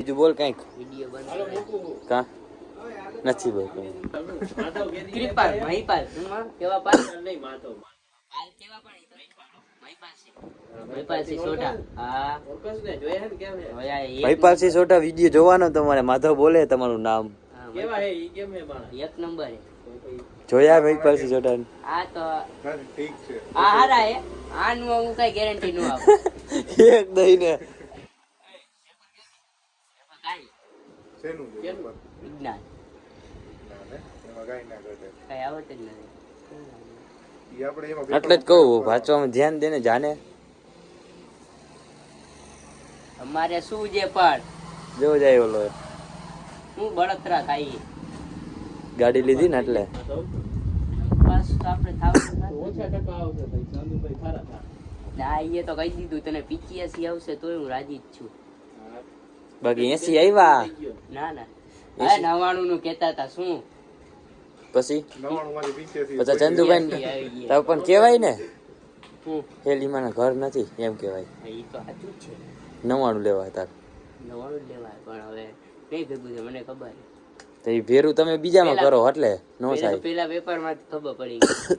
બીજું બોલ કઈક. વિડિયો બંધ કા નથી બોલ કૃપાલ મહીપાલ કેવા પાલ નહીં માધવ પાલ કેવા પણ મહીપાલસી સોઢા હા ઓળખસ ને જોયા હે કેમ હે મહીપાલસી સોઢા વિડિયો જોવાનો તમારે. માધવ બોલે તમારું નામ કેવા હે ઈ કેમ હે માણા એક નંબર હે જોયા મહીપાલસી સોઢા. આ તો ઠીક છે. આ હારા હે આનું હું કઈ ગેરંટી નો આપ એક દઈને શેનું વિજ્ઞાન એમાં કઈ ના ઘટે કઈ આવત જ નથી. એટલે જ કહું વાંચવામાં ધ્યાન દે ને જાને. અમારે શું જે પાડ જો જાય ઓલો હું બળતરા થાય ગાડી લીધી ને એટલે બસ આપણે થાવ ઓછા ટકા આવશે ભાઈ ચાંદુભાઈ ખારા થા ના એ તો કહી દીધું તને 85 આવશે તોય હું રાજી જ છું. બાકી 80 આવ્યા ના ના 99 નું કહેતા હતા શું પછી 99 માંથી 85 પછી ચંદુભાઈ તો પણ કહેવાય ને હેલીમાં ઘર નથી એમ કહેવાય. એ તો સાચું છે 99 લેવા હતા 99 લેવાય પણ હવે નહીં ભેગું છે મને ખબર તો એ ભેરું તમે બીજામાં કરો એટલે નો થાય. પેલા વેપારમાં ખબર પડી ગઈ.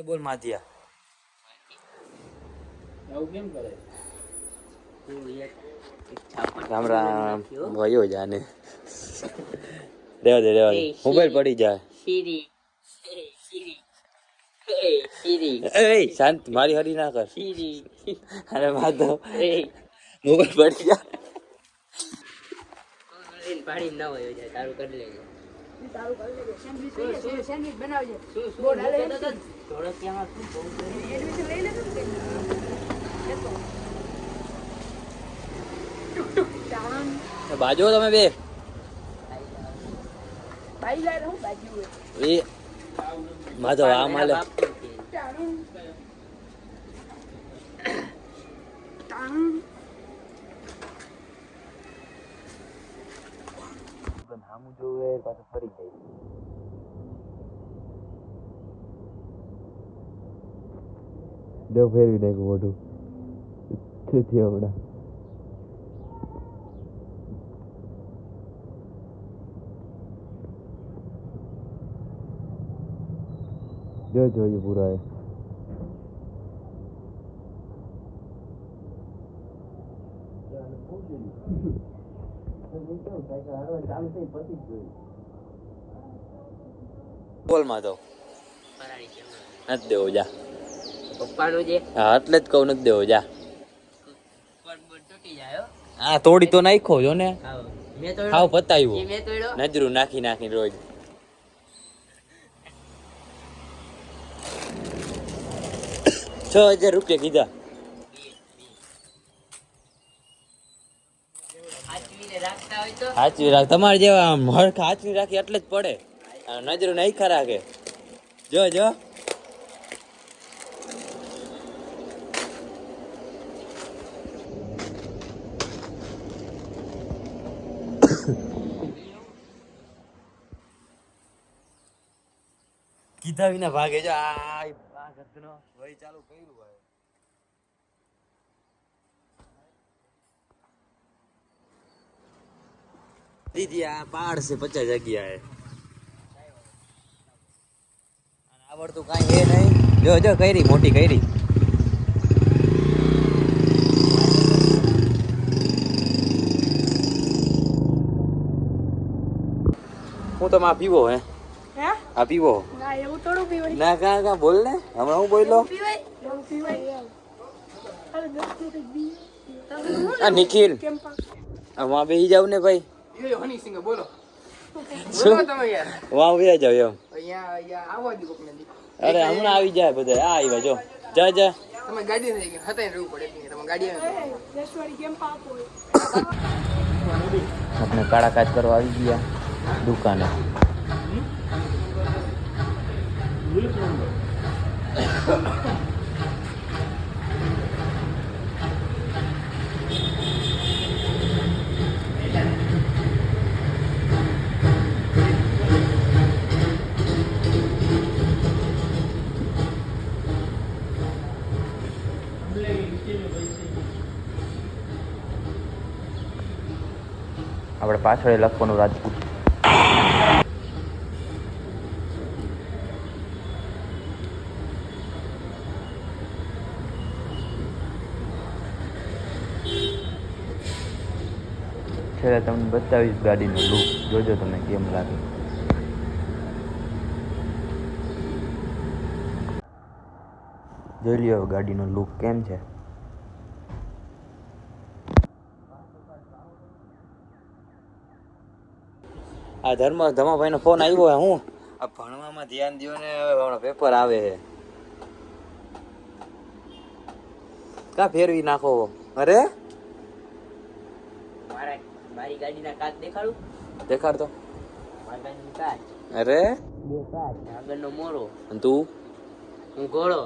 બોલ માધ્યા આવું કેમ કરે રામ રામ ભયો જાને રેવા દે મોબાઈલ પડી જાય. શીરી શીરી એ શાંત મારી હરી ના કર. શીરી અરે માધવ મોબાઈલ પડી જાય. પાણી ના હોય જાય તારું કરી લેજો સેન્ડવિચ બનાવજે બાજુ તમે બે એ માધવ આ માલે હામું જોવે પાછું ફરી જાય. દેવ ફેરવી નાખ્યું મોઢું હમણાં જો જોઈએ પૂરા એ બોલ માં તો નથી દેવો જા પપ્પાનું જે હા એટલે જ કહું નથી દેવો જા. તૂટી જાય હા તોડી તો નાખો જો ને મેં તો હાવ પતાવ્યું મેં તોડ્યો નજરું નાખી રોજ. 6000 રૂપિયા કીધા. સાચવી રાખ તમારે જેવા આમ હરખા સાચવી રાખી એટલે જ પડે. નજરું નહીં ખા રાખે જો જો કીધા વિના ભાગે જો આ ઘટનો વહી ચાલુ કર્યું હોય. દીદી આ પહાડ છે 50 જગ્યાએ આવડતું કાંઈ હે નહીં. જો જો કરી મોટી કરી હું તમે આ પીવો હે આ પીવો ના એવું થોડું પીવાય ના કા બોલ ને હમણાં હું બોલ્યો આ નિખિલ વાં બેસી જાવ ને ભાઈ બોલો શું તમે યાર વાં બેસી જાવ એમ. અહીંયા આવવા દો કોકને અરે હમણાં આવી જાય બધા આ આવ્યા જો જા જા તમે ગાડી થઈ ગયા હતા રહેવું પડે એટલે તમે ગાડી આપણે કાળા કાચ કરવા આવી ગયા દુકાને. આપણે પાછળ લખવાનું રાજપૂત. છેલ્લે તમને બતાવીશ ગાડીનો લુક, જોજો તમને કેમ લાગે. જોઈ લ્યો ગાડીનો લુક કેમ છે. આ ધમાભાઈનો ફોન આવ્યો હે. હું આ ભણવામાં ધ્યાન દો ને, હવે પેપર આવે છે. કા ફેરવી નાખો. અરે મારી ગાડીના કાચ દેખાડું? દેખાડતો. મારી ગાડીની કાચ. અરે બે કાચ, આગળનો મોરો. અને તું? હું ઘોડો.